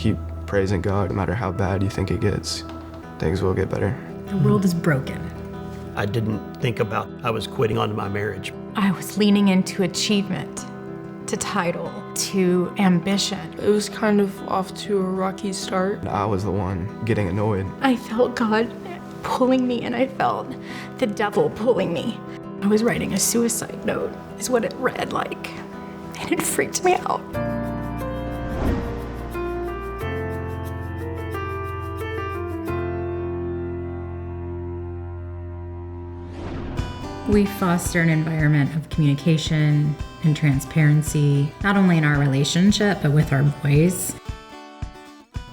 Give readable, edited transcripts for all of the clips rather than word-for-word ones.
keep praising God. No matter how bad you think it gets, things will get better. The world is broken. I didn't think about I was quitting on my marriage. I was leaning into achievement, to title, to ambition. It was kind of off to a rocky start. I was the one getting annoyed. I felt God pulling me, and I felt the devil pulling me. I was writing a suicide note, is what it read like, and it freaked me out. We foster an environment of communication and transparency, not only in our relationship, but with our boys.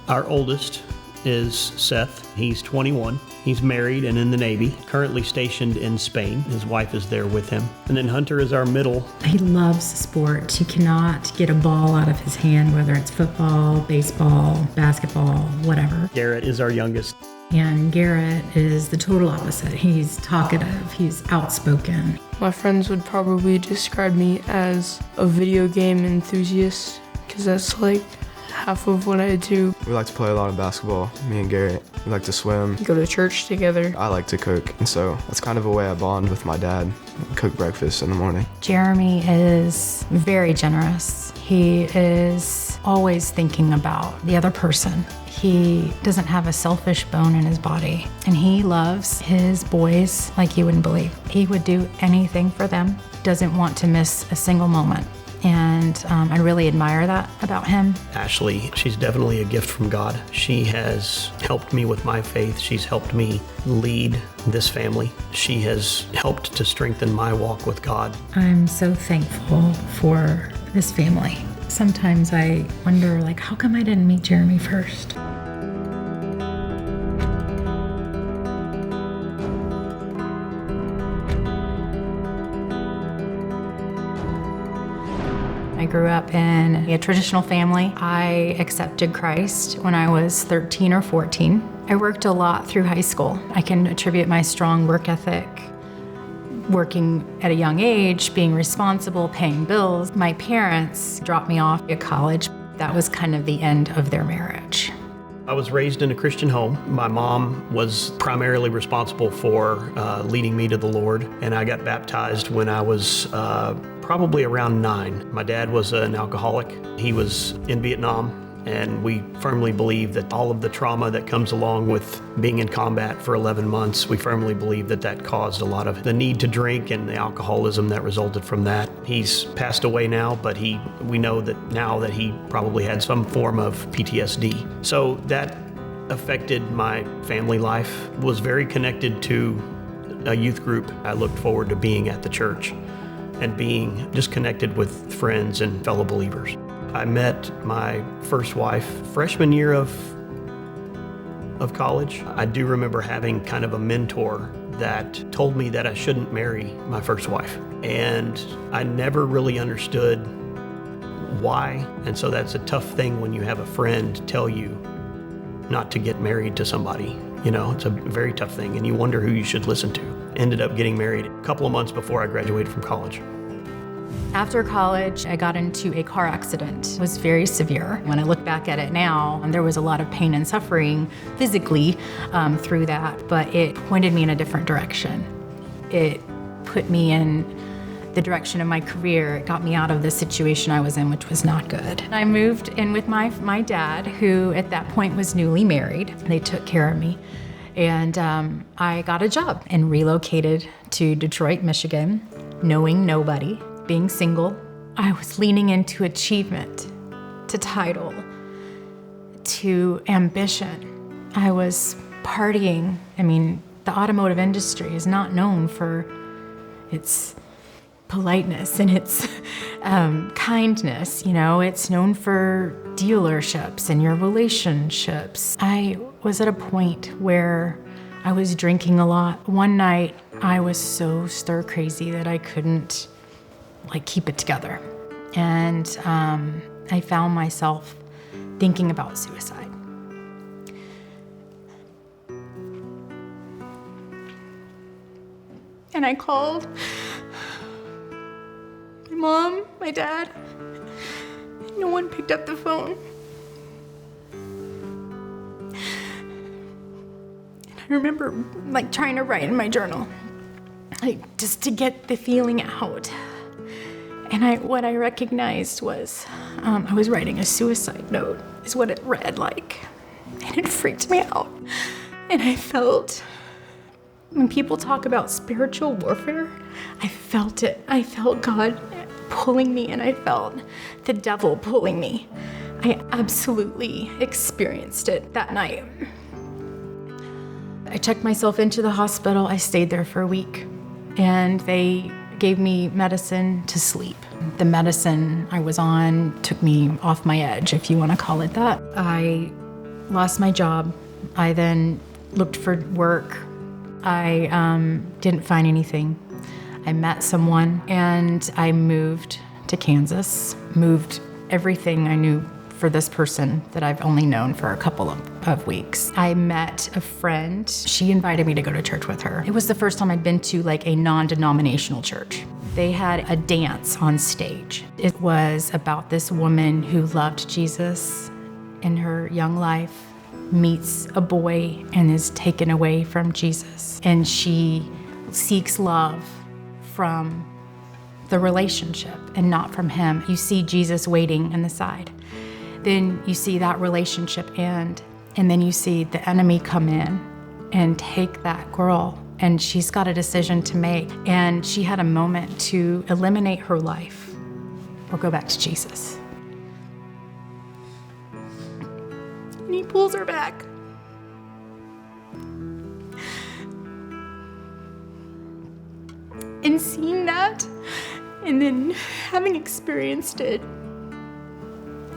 Our oldest is Seth. He's 21. He's married and in the Navy, currently stationed in Spain. His wife is there with him. And then Hunter is our middle. He loves sport. He cannot get a ball out of his hand, whether it's football, baseball, basketball, whatever. Garrett is our youngest. And Garrett is the total opposite. He's talkative, he's outspoken. My friends would probably describe me as a video game enthusiast, because that's like half of what I do. We like to play a lot of basketball, me and Garrett. We like to swim. Go to church together. I like to cook, and so that's kind of a way I bond with my dad. Cook breakfast in the morning. Jeremy is very generous. He is always thinking about the other person. He doesn't have a selfish bone in his body, and he loves his boys like you wouldn't believe. He would do anything for them, doesn't want to miss a single moment. And I really admire that about him. Ashleigh, she's definitely a gift from God. She has helped me with my faith. She's helped me lead this family. She has helped to strengthen my walk with God. I'm so thankful for this family. Sometimes I wonder, how come I didn't meet Jeremy first? I grew up in a traditional family. I accepted Christ when I was 13 or 14. I worked a lot through high school. I can attribute my strong work ethic, working at a young age, being responsible, paying bills. My parents dropped me off at college. That was kind of the end of their marriage. I was raised in a Christian home. My mom was primarily responsible for leading me to the Lord, and I got baptized when I was probably around 9. My dad was an alcoholic. He was in Vietnam, and we firmly believe that all of the trauma that comes along with being in combat for 11 months, we firmly believe that that caused a lot of the need to drink and the alcoholism that resulted from that. He's passed away now, but we know that now that he probably had some form of PTSD. So that affected my family life, was very connected to a youth group. I looked forward to being at the church and being just connected with friends and fellow believers. I met my first wife freshman year of college. I do remember having kind of a mentor that told me that I shouldn't marry my first wife. And I never really understood why. And so that's a tough thing when you have a friend tell you not to get married to somebody. It's a very tough thing, and you wonder who you should listen to. Ended up getting married a couple of months before I graduated from college. After college, I got into a car accident. It was very severe. When I look back at it now, there was a lot of pain and suffering physically through that, but it pointed me in a different direction. It put me in the direction of my career. It got me out of the situation I was in, which was not good. I moved in with my dad, who at that point was newly married. They took care of me. And I got a job and relocated to Detroit, Michigan, knowing nobody. Being single, I was leaning into achievement, to title, to ambition. I was partying. The automotive industry is not known for its politeness and its kindness. It's known for dealerships and your relationships. I was at a point where I was drinking a lot. One night, I was so stir crazy that I couldn't keep it together. And I found myself thinking about suicide. And I called my mom, my dad. No one picked up the phone. remember like trying to write in my journal, like just to get the feeling out. And what I recognized was I was writing a suicide note, is what it read like. And it freaked me out. And I felt, when people talk about spiritual warfare, I felt it. I felt God pulling me, and I felt the devil pulling me. I absolutely experienced it that night. I checked myself into the hospital. I stayed there for a week, and they gave me medicine to sleep. The medicine I was on took me off my edge, if you want to call it that. I lost my job. I then looked for work. I didn't find anything. I met someone, and I moved to Kansas, moved everything I knew for this person that I've only known for a couple of weeks. I met a friend. She invited me to go to church with her. It was the first time I'd been to like a non-denominational church. They had a dance on stage. It was about this woman who loved Jesus in her young life, meets a boy and is taken away from Jesus. And she seeks love from the relationship and not from him. You see Jesus waiting in the side. Then you see that relationship end, and then you see the enemy come in and take that girl, and she's got a decision to make. And she had a moment to eliminate her life or go back to Jesus. And he pulls her back. And seeing that, and then having experienced it,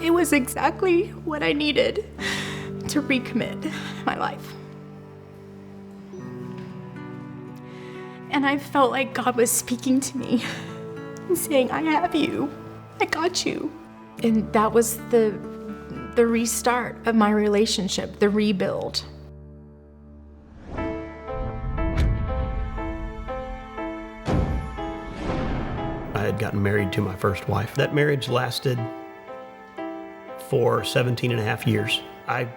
it was exactly what I needed to recommit my life. And I felt like God was speaking to me and saying, I have you, I got you. And that was the restart of my relationship, the rebuild. I had gotten married to my first wife. That marriage lasted for 17 and a half years. I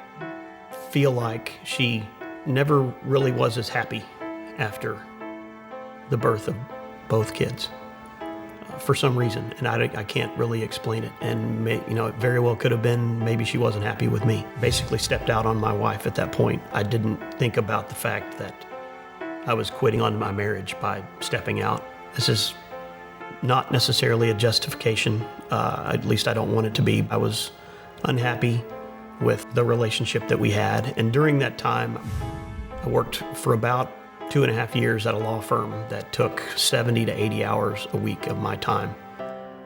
feel like she never really was as happy after the birth of both kids for some reason, and I can't really explain it. And it very well could have been maybe she wasn't happy with me. Basically stepped out on my wife at that point. I didn't think about the fact that I was quitting on my marriage by stepping out. This is not necessarily a justification, at least I don't want it to be. I was unhappy with the relationship that we had, and during that time, I worked for about 2.5 years at a law firm that took 70 to 80 hours a week of my time.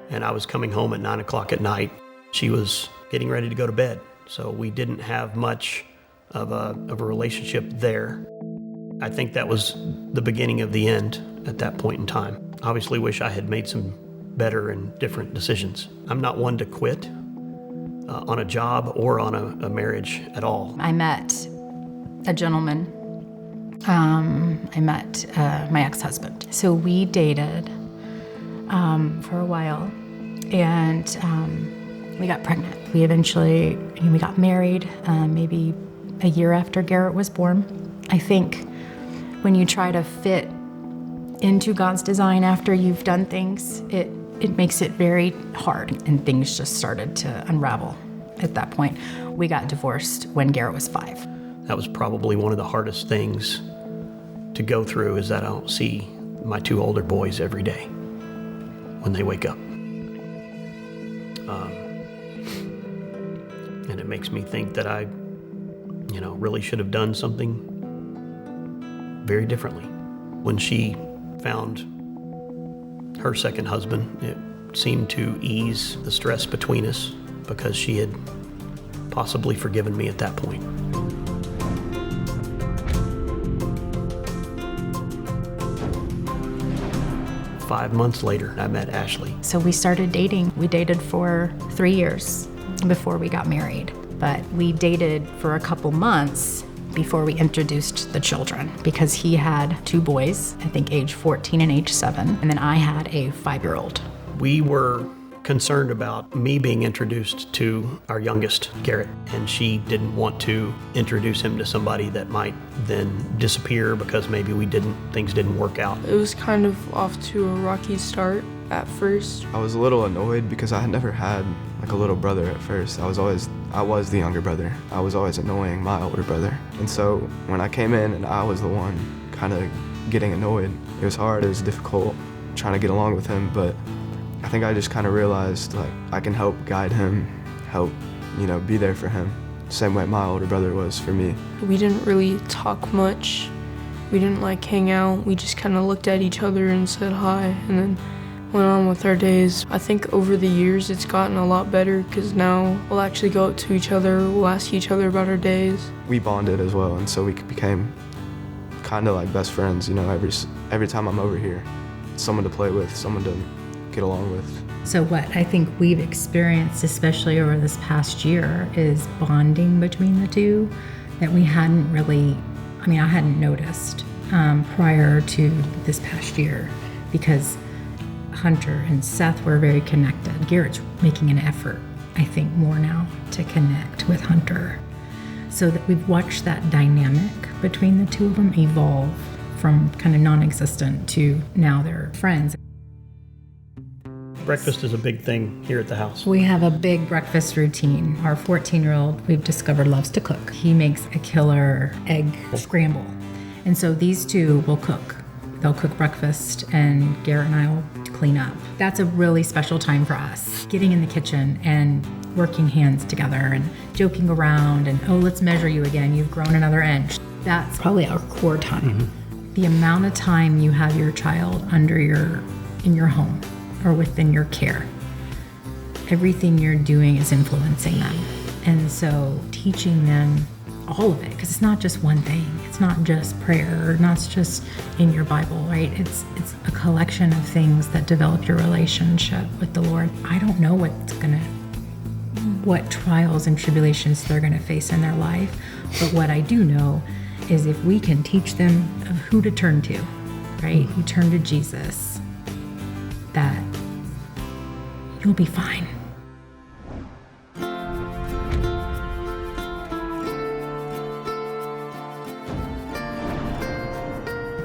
And I was coming home at 9 o'clock at night. She was getting ready to go to bed, so we didn't have much of a relationship there. I think that was the beginning of the end at that point in time. Obviously wish I had made some better and different decisions. I'm not one to quit on a job or on a marriage at all. I met a gentleman. I met my ex-husband. So we dated for a while, and we got pregnant. We eventually we got married maybe a year after Garrett was born. I think when you try to fit into God's design after you've done things, it makes it very hard, and things just started to unravel at that point. We got divorced when Garrett was 5. That was probably one of the hardest things to go through, is that I don't see my 2 older boys every day when they wake up. And it makes me think that I, really should have done something very differently. When she found her second husband, it seemed to ease the stress between us because she had possibly forgiven me at that point. Five months later, I met Ashleigh. So we started dating. We dated for 3 years before we got married, but we dated for a couple months before we introduced the children, because he had 2 boys, I think age 14 and age 7, and then I had a 5-year-old. We were concerned about me being introduced to our youngest, Garrett, and she didn't want to introduce him to somebody that might then disappear because maybe things didn't work out. It was kind of off to a rocky start at first. I was a little annoyed because I had never had like a little brother at first. I was the younger brother. I was always annoying my older brother. And so when I came in and I was the one kind of getting annoyed, it was hard, it was difficult trying to get along with him, but I think I just kind of realized like I can help guide him, help, be there for him, same way my older brother was for me. We didn't really talk much. We didn't like hang out. We just kind of looked at each other and said hi and then went on with our days. I think over the years it's gotten a lot better because now we'll actually go up to each other, we'll ask each other about our days. We bonded as well, and so we became kind of like best friends, every time I'm over here, someone to play with, someone to get along with. So what I think we've experienced, especially over this past year, is bonding between the two that we hadn't really, I hadn't noticed prior to this past year, because Hunter and Seth were very connected. Garrett's making an effort, I think, more now to connect with Hunter. So that we've watched that dynamic between the two of them evolve from kind of non-existent to now they're friends. Breakfast is a big thing here at the house. We have a big breakfast routine. Our 14-year-old, we've discovered, loves to cook. He makes a killer egg scramble. And so these two will cook. They'll cook breakfast and Garrett and I will clean up. That's a really special time for us. Getting in the kitchen and working hands together and joking around and, oh, let's measure you again. You've grown another inch. That's probably our core time. Mm-hmm. The amount of time you have your child in your home or within your care, everything you're doing is influencing them. And so teaching them all of it, because it's not just one thing. It's not just prayer, or not just in your Bible, right? It's a collection of things that develop your relationship with the Lord. I don't know what trials and tribulations they're gonna face in their life, but what I do know is if we can teach them of who to turn to, right? You turn to Jesus, that you'll be fine.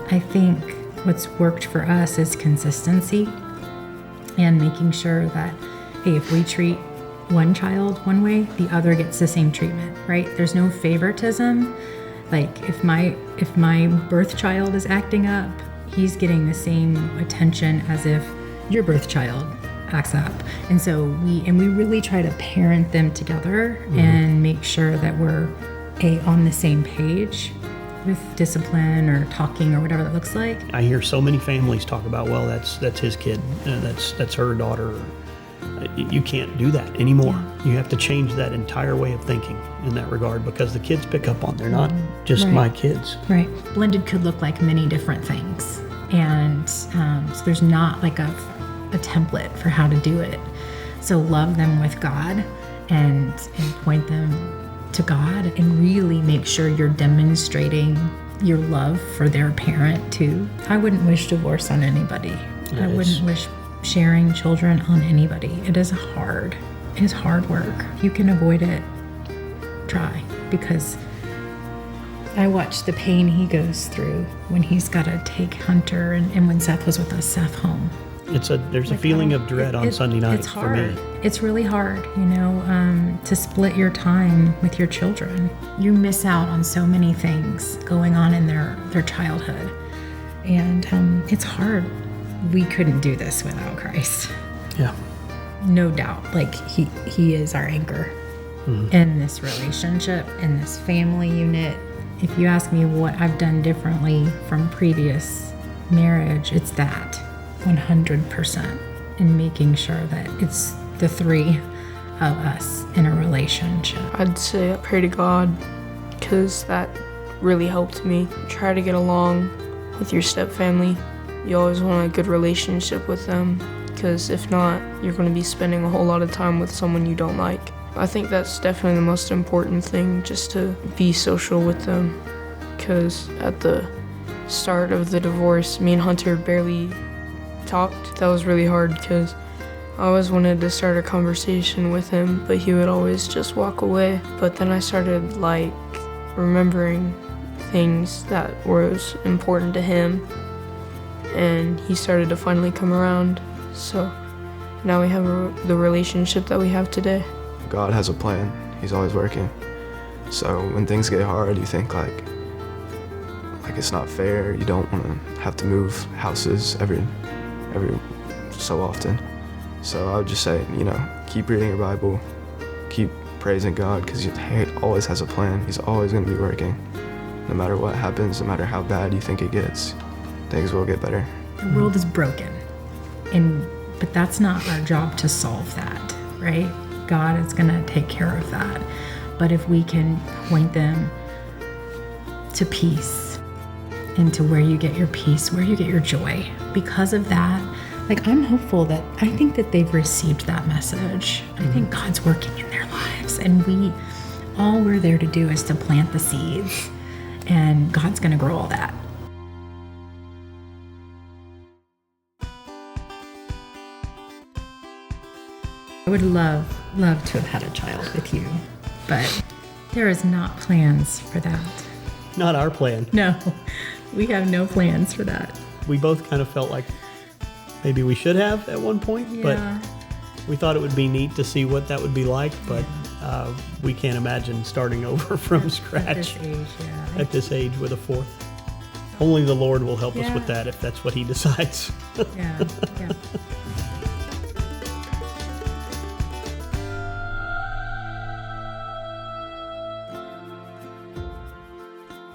I think what's worked for us is consistency and making sure that, hey, if we treat one child one way, the other gets the same treatment, right? There's no favoritism. Like if my birth child is acting up, he's getting the same attention as if your birth child acts up. And so we really try to parent them together and make sure that we're on the same page with discipline or talking or whatever that looks like. I hear so many families talk about, well, that's his kid, that's her daughter. You can't do that anymore. Yeah. You have to change that entire way of thinking in that regard, because the kids pick up on, they're not just my kids. Right. Blended could look like many different things. And so there's not like a template for how to do it. So love them with God and point them to God, and really make sure you're demonstrating your love for their parent too. I wouldn't wish divorce on anybody. I wouldn't wish sharing children on anybody. It is hard work. If you can avoid it, try, because I watched the pain he goes through when he's got to take Hunter and when Seth was with us, Seth home. There's a feeling of dread on Sunday nights for me. It's really hard, to split your time with your children. You miss out on so many things going on in their childhood. And it's hard. We couldn't do this without Christ. Yeah. No doubt. Like he is our anchor in this relationship, in this family unit. If you ask me what I've done differently from previous marriage, it's that 100%, in making sure that it's the three of us in a relationship. I'd say I pray to God, because that really helped me. Try to get along with your stepfamily. You always want a good relationship with them, because if not, you're going to be spending a whole lot of time with someone you don't like. I think that's definitely the most important thing, just to be social with them, because at the start of the divorce, me and Hunter barely talked. That was really hard, because I always wanted to start a conversation with him, but he would always just walk away. But then I started remembering things that was important to him, and he started to finally come around. So now we have the relationship that we have today. God has a plan. He's always working. So when things get hard, you think like it's not fair. You don't want to have to move houses every so often. So I would just say, keep reading your Bible, keep praising God, because He always has a plan. He's always going to be working. No matter what happens, no matter how bad you think it gets, things will get better. The world is broken, but that's not our job to solve that, right? God is going to take care of that. But if we can point them to peace and to where you get your peace, where you get your joy, because of that, I'm hopeful that I think that they've received that message. I think God's working in their lives, and all we're there to do is to plant the seeds, and God's going to grow all that. I would love to have had a child with you, but there is not plans for that. Not our plan. No, we have no plans for that. We both kind of felt like maybe we should have at one point, but we thought it would be neat to see what that would be like, but we can't imagine starting over from scratch at this age with a fourth. Only the Lord will help us with that if that's what He decides. Yeah.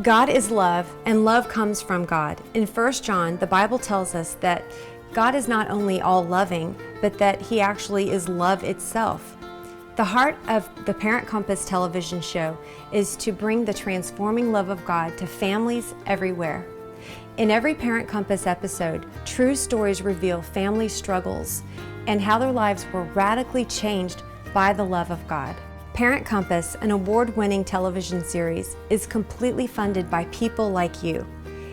God is love, and love comes from God. In 1 John, the Bible tells us that God is not only all-loving, but that He actually is love itself. The heart of the Parent Compass television show is to bring the transforming love of God to families everywhere. In every Parent Compass episode, true stories reveal family struggles and how their lives were radically changed by the love of God. Parent Compass, an award-winning television series, is completely funded by people like you.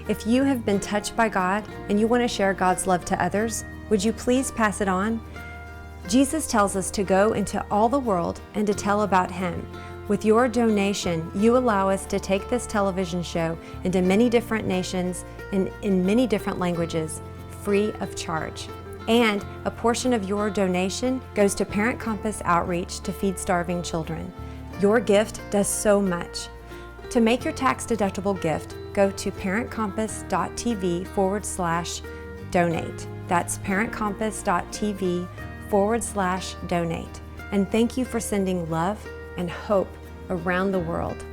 If you have been touched by God and you want to share God's love to others, would you please pass it on? Jesus tells us to go into all the world and to tell about Him. With your donation, you allow us to take this television show into many different nations and in many different languages, free of charge. And a portion of your donation goes to Parent Compass Outreach to feed starving children. Your gift does so much. To make your tax-deductible gift, go to parentcompass.tv/donate. That's parentcompass.tv/donate. And thank you for sending love and hope around the world.